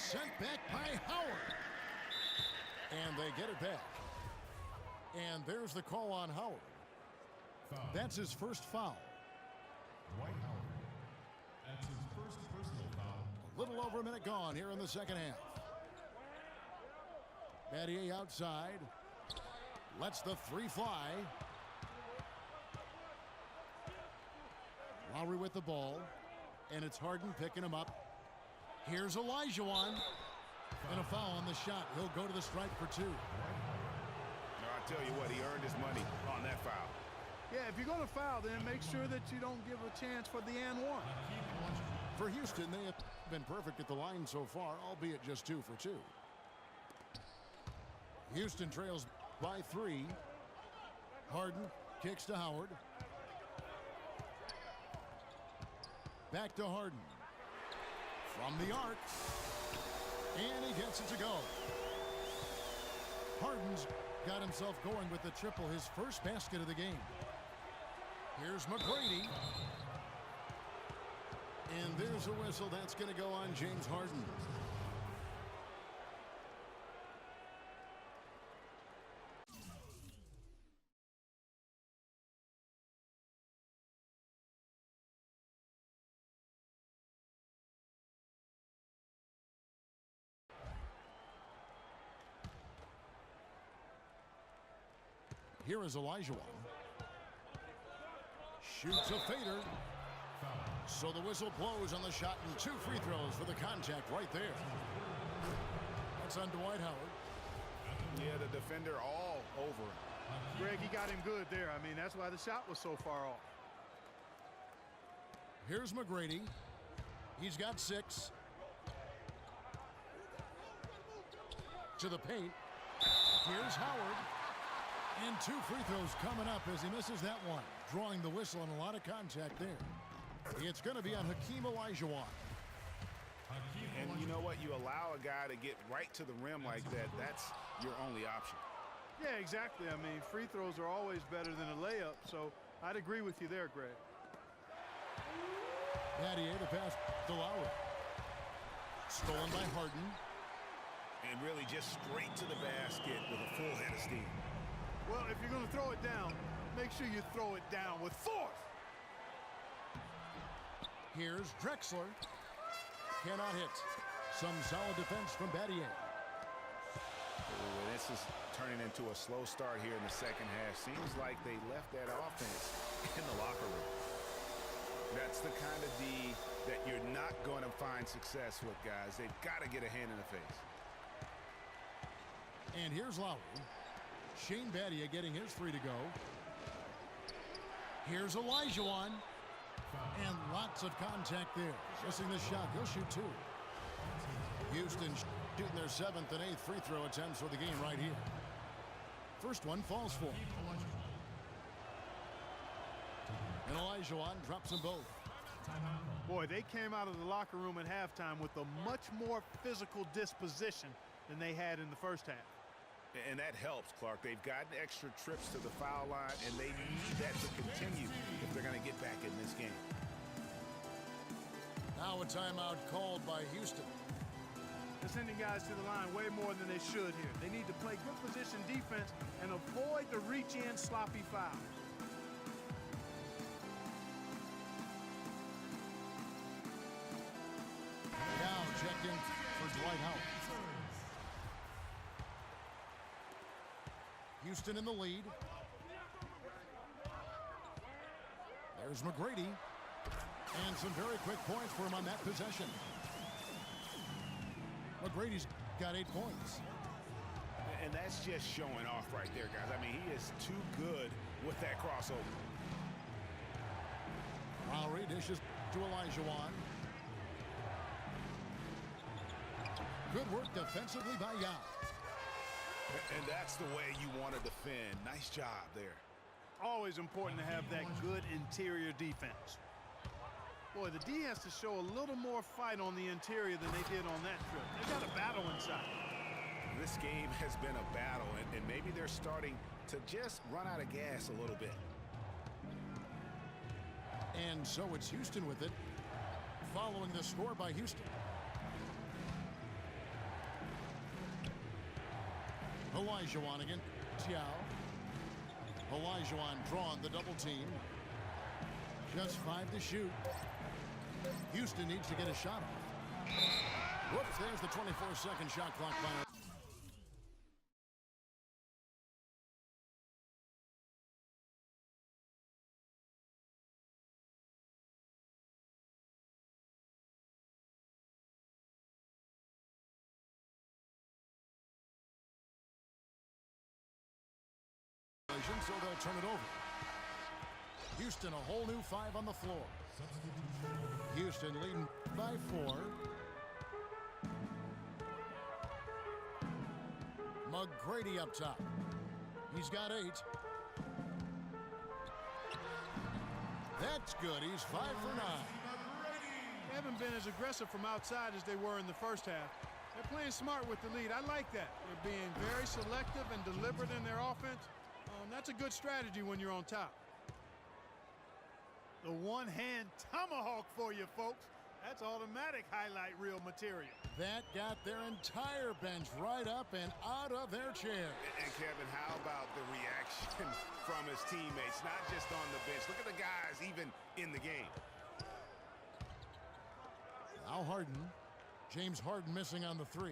sent back by Howard. And they get it back. And there's the call on Howard. Foul. That's his first foul. Dwight Howard. That's his first personal foul. A little over a minute gone here in the second half. Battier outside. Lets the three fly. Lowry with the ball. And it's Harden picking him up. Here's Olajuwon. And a foul on the shot. He'll go to the stripe for two. No, I tell you what, he earned his money on that foul. Yeah, if you're going to foul, then make sure that you don't give a chance for the and one. For Houston, they have been perfect at the line so far, albeit just 2 for 2. Houston trails by 3. Harden kicks to Howard. Back to Harden. From the arc. And he gets it to go. Harden's got himself going with the triple, his first basket of the game. Here's McGrady. And there's a whistle. That's going to go on James Harden. Here is Olajuwon. Shoots a fader. Foul. So the whistle blows on the shot and 2 free throws for the contact right there. That's on Dwight Howard. Yeah, the defender all over him. Greg, he got him good there. I mean, that's why the shot was so far off. Here's McGrady. He's got 6. To the paint. Here's Howard. And 2 free throws coming up as he misses that one. Drawing the whistle and a lot of contact there. It's going to be on Hakeem Olajuwon. And you know what? You allow a guy to get right to the rim like that. That's your only option. Yeah, exactly. I mean, free throws are always better than a layup, so I'd agree with you there, Greg. Battier the pass to Lowry. Stolen by Harden. And really just straight to the basket with a full head of steam. Well, if you're going to throw it down, make sure you throw it down with force. Here's Drexler. Cannot hit. Some solid defense from Battier. Ooh, this is turning into a slow start here in the second half. Seems like they left that offense in the locker room. That's the kind of D that you're not going to find success with, guys. They've got to get a hand in the face. And here's Lowry. Shane Battier getting his 3 to go. Here's Olajuwon. And lots of contact there. Missing the shot. He'll shoot 2. Houston shooting their 7th and 8th free throw attempts for the game right here. First one falls for him. And Olajuwon drops them both. Boy, they came out of the locker room at halftime with a much more physical disposition than they had in the first half. And that helps, Clark. They've gotten extra trips to the foul line, and they need that to continue if they're going to get back in this game. Now a timeout called by Houston. They're sending guys to the line way more than they should here. They need to play good position defense and avoid the reach-in sloppy fouls. Now checked in for Dwight Howard. Houston in the lead. There's McGrady. And some very quick points for him on that possession. McGrady's got 8 points. And that's just showing off right there, guys. I mean, he is too good with that crossover. Lowry dishes to Olajuwon. Good work defensively by Yao. And that's the way you want to defend. Nice job there. Always important to have that good interior defense. Boy, the D has to show a little more fight on the interior than they did on that trip. They got a battle inside. This game has been a battle, and maybe they're starting to just run out of gas a little bit. And so it's Houston with it, following the score by Houston. Olajuwon again. Yao. Olajuwon drawn the double team. Just 5 to shoot. Houston needs to get a shot off. Whoops, there's the 24-second shot clock violation. So they'll turn it over. Houston, a whole new 5 on the floor. Houston leading by 4. McGrady up top. He's got 8. That's good. He's 5 for 9. They haven't been as aggressive from outside as they were in the first half. They're playing smart with the lead. I like that. They're being very selective and deliberate in their offense. That's a good strategy when you're on top. The one-hand tomahawk for you, folks. That's automatic highlight reel material. That got their entire bench right up and out of their chair. And Kevin, how about the reaction from his teammates? Not just on the bench. Look at the guys even in the game. Now Harden. James Harden missing on the 3.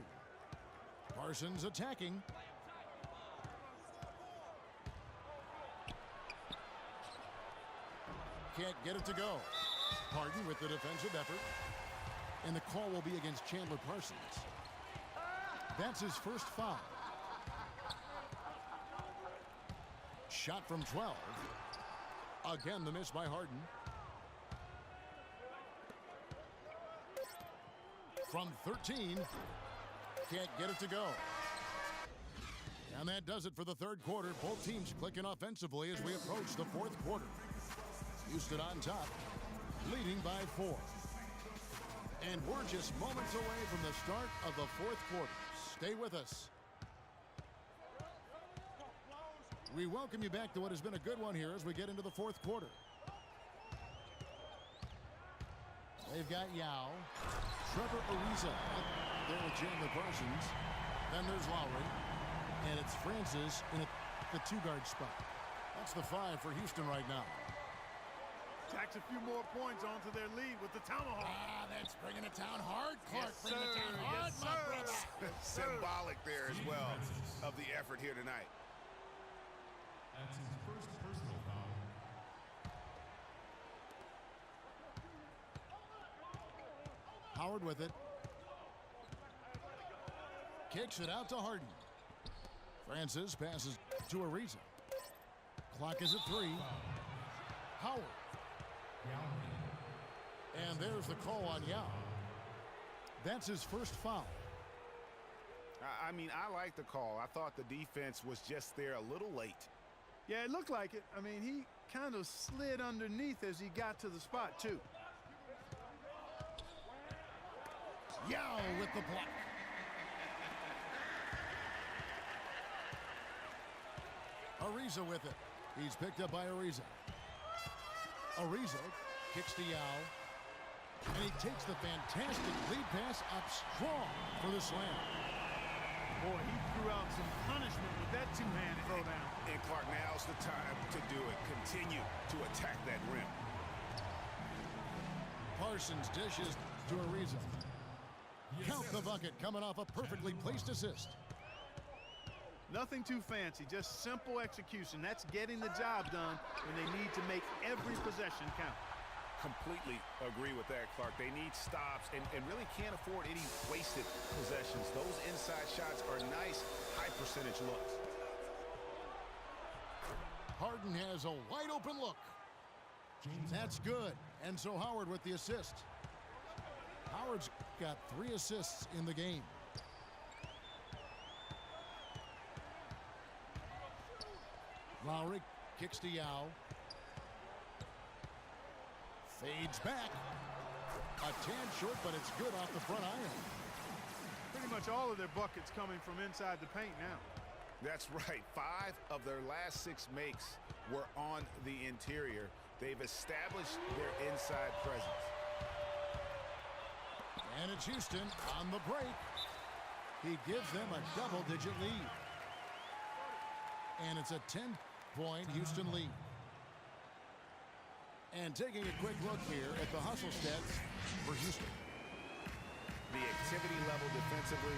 Parsons attacking. Can't get it to go. Harden with the defensive effort. And the call will be against Chandler Parsons. That's his first foul. Shot from 12. Again, the miss by Harden. From 13. Can't get it to go. And that does it for the third quarter. Both teams clicking offensively as we approach the fourth quarter. Houston on top, leading by 4. And we're just moments away from the start of the fourth quarter. Stay with us. We welcome you back to what has been a good one here as we get into the fourth quarter. They've got Yao. Trevor Ariza there with Chandler Parsons. Then there's Lowry. And it's Francis in the 2-guard spot. That's the 5 for Houston right now. Tacks a few more points onto their lead with the tomahawk. That's bringing it down hard, Clark. Yes, bringing it down hard, yes, my brother. Symbolic there as well of the effort here tonight. That's his first personal foul. Howard with it. Kicks it out to Harden. Francis passes to Ariza. Clock is at 3. Howard. And there's the call on Yao. That's his first foul. I mean, I like the call. I thought the defense was just there a little late. Yeah, it looked like it. I mean, he kind of slid underneath as he got to the spot, too. Yao with the block. Ariza with it. He's picked up by Ariza. Ariza kicks to Yao. And he takes the fantastic lead pass up strong for the slam. Boy, he threw out some punishment with that two-hand throwdown. And Clark, now's the time to do it. Continue to attack that rim. Parsons dishes to Ariza. Count the bucket coming off a perfectly placed assist. Nothing too fancy, just simple execution. That's getting the job done when they need to make every possession count. Completely agree with that, Clark. They need stops and really can't afford any wasted possessions. Those inside shots are nice, high percentage looks. Harden has a wide open look. That's good. And so Howard with the assist. Howard's got 3 assists in the game. Lowry kicks to Yao. Fades back. A tad short, but it's good off the front iron. Pretty much all of their buckets coming from inside the paint now. That's right. 5 of their last 6 makes were on the interior. They've established their inside presence. And it's Houston on the break. He gives them a double-digit lead. And it's a 10-point Houston lead. And taking a quick look here at the hustle stats for Houston. The activity level defensively,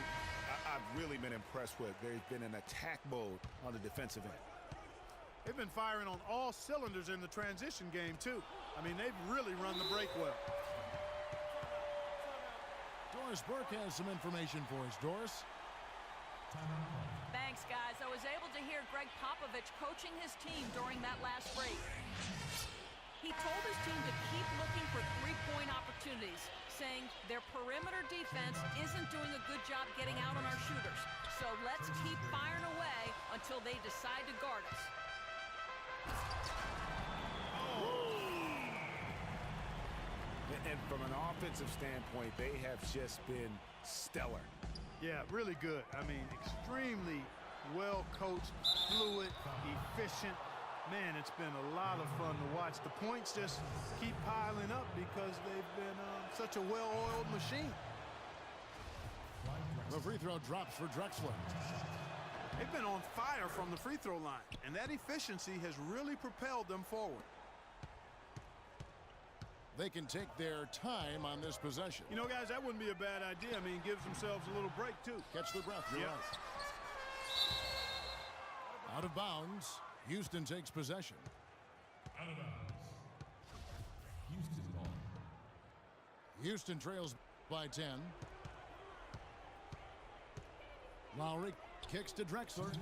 I've really been impressed with. There's been an attack mode on the defensive end. They've been firing on all cylinders in the transition game, too. I mean, they've really run the break well. Doris Burke has some information for us. Doris? Thanks, guys. I was able to hear Greg Popovich coaching his team during that last break. He told his team to keep looking for three-point opportunities, saying their perimeter defense isn't doing a good job getting out on our shooters. So let's keep firing away until they decide to guard us. And from an offensive standpoint, they have just been stellar. Yeah, really good. I mean, extremely well-coached, fluid, efficient. Man, it's been a lot of fun to watch. The points just keep piling up because they've been such a well-oiled machine. The free throw drops for Drexler. They've been on fire from the free throw line, and that efficiency has really propelled them forward. They can take their time on this possession. You know, guys, that wouldn't be a bad idea. I mean, gives themselves a little break, too. Catch the breath. You're right. Out of bounds. Houston takes possession. Out of bounds. Houston ball. Houston trails by 10. Lowry kicks to Drexler.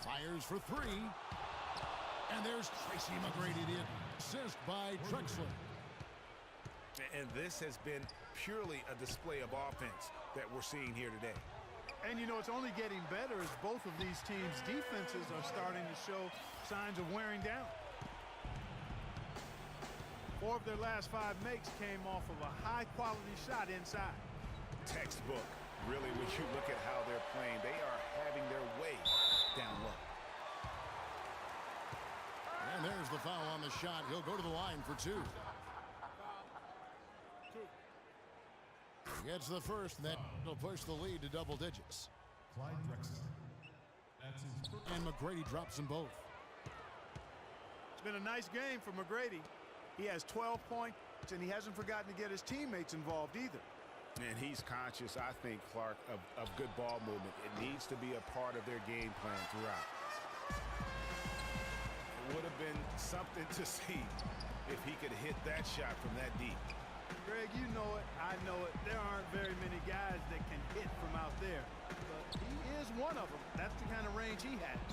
Fires for three. And there's Tracy McGrady, the assist by Drexler. And this has been purely a display of offense that we're seeing here today. And, you know, it's only getting better as both of these teams' defenses are starting to show signs of wearing down. 4 of their last 5 makes came off of a high-quality shot inside. Textbook. Really, when you look at how they're playing, they are having their way down low. And there's the foul on the shot. He'll go to the line for 2. Gets the first, and that'll push the lead to double digits. Clyde Drexler. That's his first. And McGrady drops them both. It's been a nice game for McGrady. He has 12 points, and he hasn't forgotten to get his teammates involved either. And he's conscious, I think, Clark, of good ball movement. It needs to be a part of their game plan throughout. It would have been something to see if he could hit that shot from that deep. Greg, you know it, I know it. There aren't very many guys that can hit from out there. But he is one of them. That's the kind of range he has.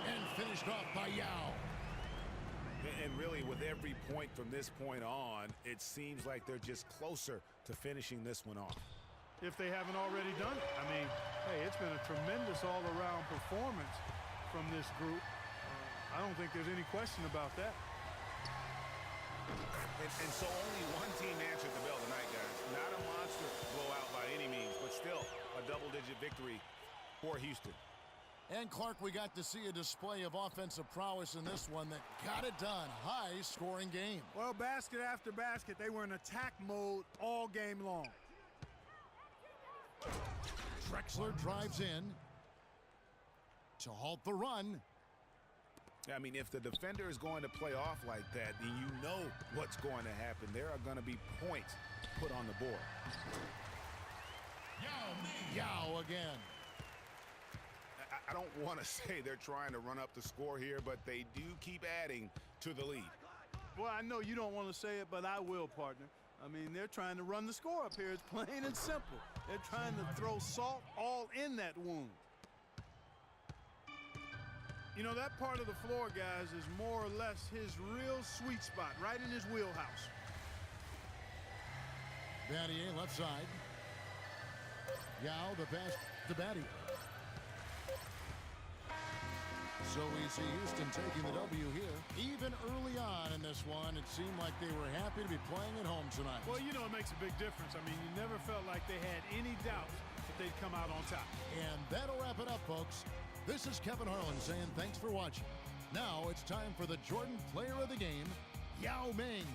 And finished off by Yao. And really, with every point from this point on, it seems like they're just closer to finishing this one off. If they haven't already done it. I mean, hey, it's been a tremendous all-around performance from this group. I don't think there's any question about that. And so only one team answered the bell tonight, guys. Not a monster blowout by any means, but still a double-digit victory for Houston. And Clark, we got to see a display of offensive prowess in this one that got it done. High-scoring game. Well, basket after basket, they were in attack mode all game long. Drexler drives in to halt the run. I mean, if the defender is going to play off like that, then you know what's going to happen. There are going to be points put on the board. Yao again. I don't want to say they're trying to run up the score here, but they do keep adding to the lead. Well, I know you don't want to say it, but I will, partner. I mean, they're trying to run the score up here. It's plain and simple. They're trying to throw salt all in that wound. You know, that part of the floor, guys, is more or less his real sweet spot, right in his wheelhouse. Battier left side. Yao the pass to Battier. So we see Houston taking the W here. Even early on in this one, it seemed like they were happy to be playing at home tonight. Well, you know, it makes a big difference. I mean, you never felt like they had any doubt that they'd come out on top. And that'll wrap it up, folks. This is Kevin Harlan saying thanks for watching. Now it's time for the Jordan Player of the Game, Yao Ming.